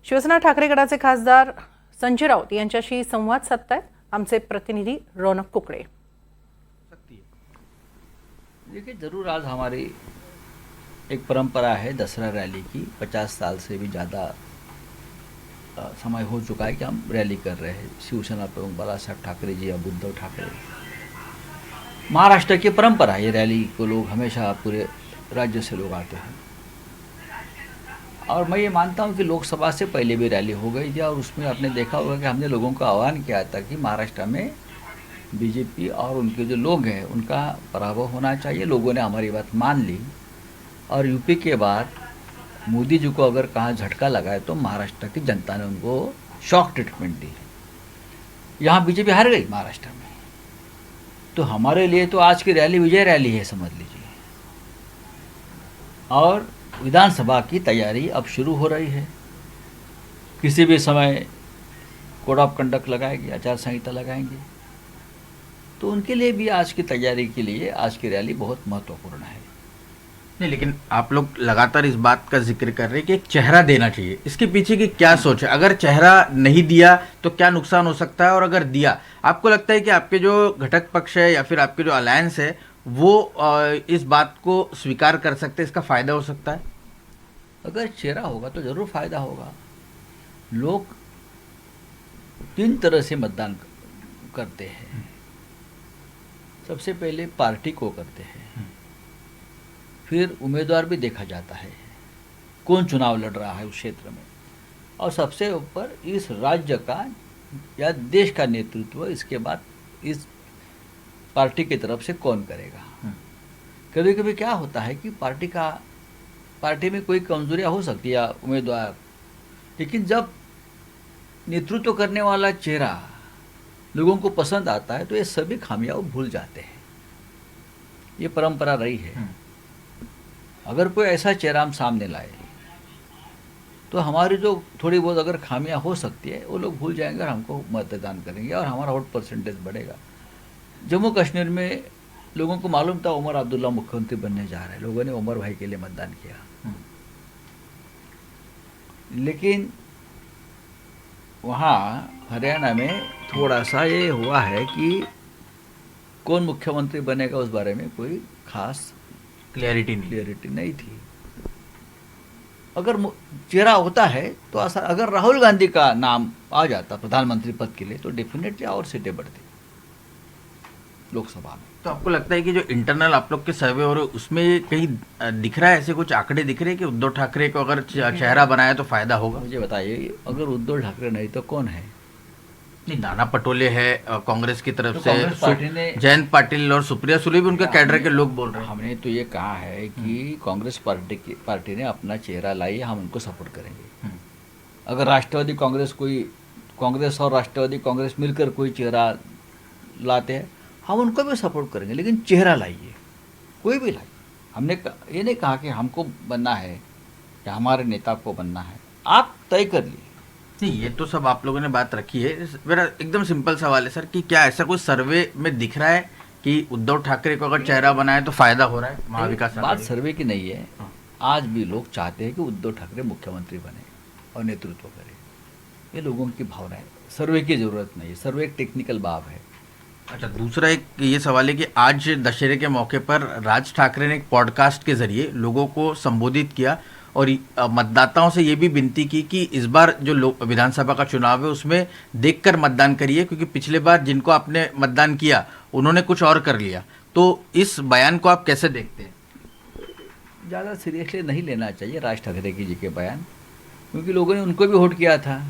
शिवसेना ठाकरे गटाचे खासदार संजय राऊत यांच्याशी संवाद साधतायत आमचे प्रतिनिधी रौनक कुकडे। देखिए, ज़रूर आज हमारी एक परंपरा है दसरा रैली की। 50 साल से भी ज़्यादा समय हो चुका है कि हम रैली कर रहे हैं। शिवसेना प्रमुख बाला साहब ठाकरे जी, अब उद्धव ठाकरे, महाराष्ट्र की परंपरा है। ये रैली को लोग हमेशा पूरे राज्य से लोग आते हैं और मैं ये मानता हूँ कि लोकसभा से पहले भी रैली हो गई थी और उसमें आपने देखा होगा कि हमने लोगों को आह्वान किया था कि महाराष्ट्र में बीजेपी और उनके जो लोग हैं उनका पराभव होना चाहिए। लोगों ने हमारी बात मान ली और यूपी के बाद मोदी जी को अगर कहाँ झटका लगा है तो महाराष्ट्र की जनता ने उनको शॉक ट्रीटमेंट दी। यहाँ बीजेपी हार गई महाराष्ट्र में, तो हमारे लिए तो आज की रैली विजय रैली है समझ लीजिए। और विधानसभा की तैयारी अब शुरू हो रही है। किसी भी समय कोड ऑफ कंडक्ट लगाएंगे, आचार संहिता लगाएंगे, तो उनके लिए भी आज की तैयारी के लिए आज की रैली बहुत महत्वपूर्ण है। नहीं, लेकिन आप लोग लगातार इस बात का जिक्र कर रहे हैं कि एक चेहरा देना चाहिए। इसके पीछे की क्या सोच है? अगर चेहरा नहीं दिया तो क्या नुकसान हो सकता है, और अगर दिया, आपको लगता है कि आपके जो घटक पक्ष है या फिर आपके जो अलायंस है वो इस बात को स्वीकार कर सकते हैं, इसका फायदा हो सकता है? अगर चेहरा होगा तो ज़रूर फायदा होगा। लोग 3 तरह से मतदान करते हैं। सबसे पहले पार्टी को करते हैं, फिर उम्मीदवार भी देखा जाता है कौन चुनाव लड़ रहा है उस क्षेत्र में, और सबसे ऊपर इस राज्य का या देश का नेतृत्व इसके बाद इस पार्टी की तरफ से कौन करेगा। कभी कभी क्या होता है कि पार्टी में कोई कमजोरियां हो सकती है या उम्मीदवार, लेकिन जब नेतृत्व करने वाला चेहरा लोगों को पसंद आता है तो ये सभी खामियां वो भूल जाते हैं। ये परंपरा रही है। अगर कोई ऐसा चेहरा हम सामने लाए तो हमारी जो थोड़ी बहुत अगर खामियां हो सकती है वो लोग भूल जाएंगे और हमको मतदान करेंगे और हमारा वोट परसेंटेज बढ़ेगा। जम्मू कश्मीर में लोगों को मालूम था उमर अब्दुल्ला मुख्यमंत्री बनने जा रहे हैं, लोगों ने उमर भाई के लिए मतदान किया। लेकिन वहाँ हरियाणा में थोड़ा सा ये हुआ है कि कौन मुख्यमंत्री बनेगा उस बारे में कोई खास क्लियरिटी नहीं थी। अगर चेहरा होता है तो अगर राहुल गांधी का नाम आ जाता प्रधानमंत्री पद के लिए तो डेफिनेटली और सीटें बढ़ती लोकसभा में। तो आपको लगता है कि जो इंटरनल आप लोग के सर्वे हो रहे उसमें कहीं दिख रहा है, ऐसे कुछ आंकड़े दिख रहे हैं कि उद्धव ठाकरे को अगर चेहरा बनाया तो फायदा होगा? मुझे बताइए, अगर उद्धव ठाकरे नहीं तो कौन है? नहीं, नाना पटोले है कांग्रेस की तरफ तो से, कांग्रेस पार्टी ने जयंत पाटिल और सुप्रिया सुले भी उनके कैडर के लोग बोल रहे हैं। हमने तो ये कहा है कि कांग्रेस पार्टी ने अपना चेहरा लाई, हम उनको सपोर्ट करेंगे। अगर राष्ट्रवादी कांग्रेस और राष्ट्रवादी कांग्रेस मिलकर कोई चेहरा लाते हैं हम उनको भी सपोर्ट करेंगे, लेकिन चेहरा लाइए, कोई भी लाइए। हमने ये नहीं कहा कि हमको बनना है या हमारे नेता को बनना है, आप तय कर लिए। नहीं, ये तो सब आप लोगों ने बात रखी है। मेरा एकदम सिंपल सवाल है सर कि क्या ऐसा कोई सर्वे में दिख रहा है कि उद्धव ठाकरे को अगर चेहरा बनाए तो फायदा हो रहा है महाविकास बात आघाड़ी? सर्वे की नहीं है। आज भी लोग चाहते हैं कि उद्धव ठाकरे मुख्यमंत्री बने और नेतृत्व करे, ये लोगों की भावना है। सर्वे की जरूरत नहीं है, सर्वे एक टेक्निकल बात है। अच्छा, दूसरा एक ये सवाल है कि आज दशहरे के मौके पर राज ठाकरे ने एक पॉडकास्ट के जरिए लोगों को संबोधित किया और मतदाताओं से ये भी विनती की कि इस बार जो विधानसभा का चुनाव है उसमें देखकर मतदान करिए, क्योंकि पिछले बार जिनको आपने मतदान किया उन्होंने कुछ और कर लिया। तो इस बयान को आप कैसे देखते हैं? ज़्यादा सीरियसली नहीं लेना चाहिए राज ठाकरे जी के बयान, क्योंकि लोगों ने उनको भी वोट किया था।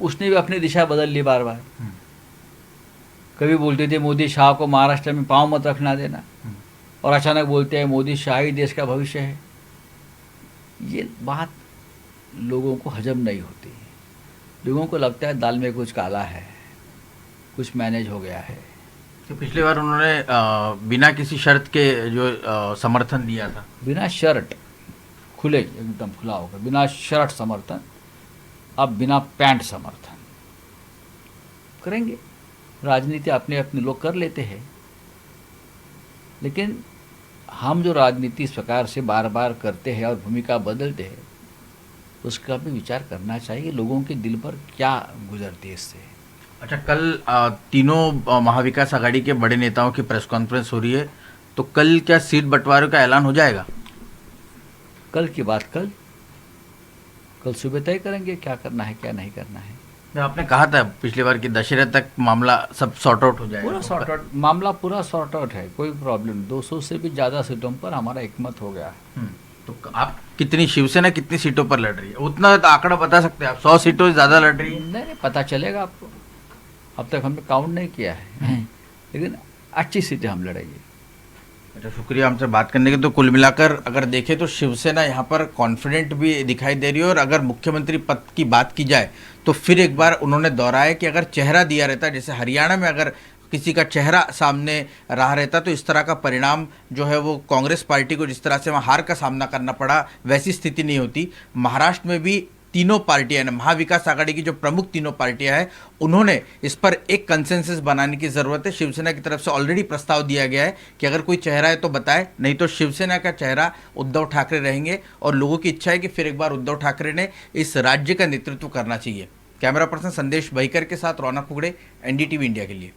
उसने भी अपनी दिशा बदल ली बार बार। कभी बोलते थे मोदी शाह को महाराष्ट्र में पाँव मत रखना देना, और अचानक बोलते हैं मोदी शाह ही देश का भविष्य है। ये बात लोगों को हजम नहीं होती। लोगों को लगता है दाल में कुछ काला है, कुछ मैनेज हो गया है। तो पिछली बार उन्होंने बिना किसी शर्त के जो समर्थन दिया था, बिना शर्ट, खुले एकदम खुला होकर बिना शर्ट समर्थन, अब बिना पैंट समर्थन करेंगे। राजनीति अपने अपने लोग कर लेते हैं, लेकिन हम जो राजनीति इस प्रकार से बार बार करते हैं और भूमिका बदलते हैं, उसका भी विचार करना चाहिए, लोगों के दिल पर क्या गुजरती है इससे। अच्छा, कल तीनों महाविकास आघाड़ी के बड़े नेताओं की प्रेस कॉन्फ्रेंस हो रही है, तो कल क्या सीट बंटवारे का ऐलान हो जाएगा? कल की बात कल सुबह तय करेंगे क्या करना है क्या नहीं करना है। जो आपने कहा था पिछली बार कि दशहरे तक मामला सब सॉर्ट आउट हो जाएगा। पूरा सॉर्ट आउट, मामला पूरा सॉर्ट आउट है, कोई प्रॉब्लम नहीं। 200 से भी ज़्यादा सीटों पर हमारा एकमत हो गया है। तो आप कितनी, शिवसेना कितनी सीटों पर लड़ रही है, उतना तो आंकड़ा बता सकते हैं आप? 100 सीटों से ज़्यादा लड़ रही है? नहीं, पता चलेगा आपको, अब तक हमने काउंट नहीं किया है, लेकिन अच्छी सीटें हम लड़ेंगे। अच्छा, शुक्रिया हमसे बात करने के। तो कुल मिलाकर अगर देखें तो शिवसेना यहाँ पर कॉन्फिडेंट भी दिखाई दे रही है, और अगर मुख्यमंत्री पद की बात की जाए तो फिर एक बार उन्होंने दोहराया कि अगर चेहरा दिया रहता, जैसे हरियाणा में अगर किसी का चेहरा सामने रहा रहता तो इस तरह का परिणाम जो है वो कांग्रेस पार्टी को जिस तरह से वहाँ हार का सामना करना पड़ा वैसी स्थिति नहीं होती। महाराष्ट्र में भी तीनों पार्टियां ना, महाविकास आघाड़ी की जो प्रमुख तीनों पार्टियां हैं, उन्होंने इस पर एक कंसेंसस बनाने की ज़रूरत है। शिवसेना की तरफ से ऑलरेडी प्रस्ताव दिया गया है कि अगर कोई चेहरा है तो बताए, नहीं तो शिवसेना का चेहरा उद्धव ठाकरे रहेंगे, और लोगों की इच्छा है कि फिर एक बार उद्धव ठाकरे ने इस राज्य का नेतृत्व करना चाहिए। कैमरा पर्सन संदेश बहिकर के साथ रौनक कुगड़े, एनडीटीवी इंडिया के लिए।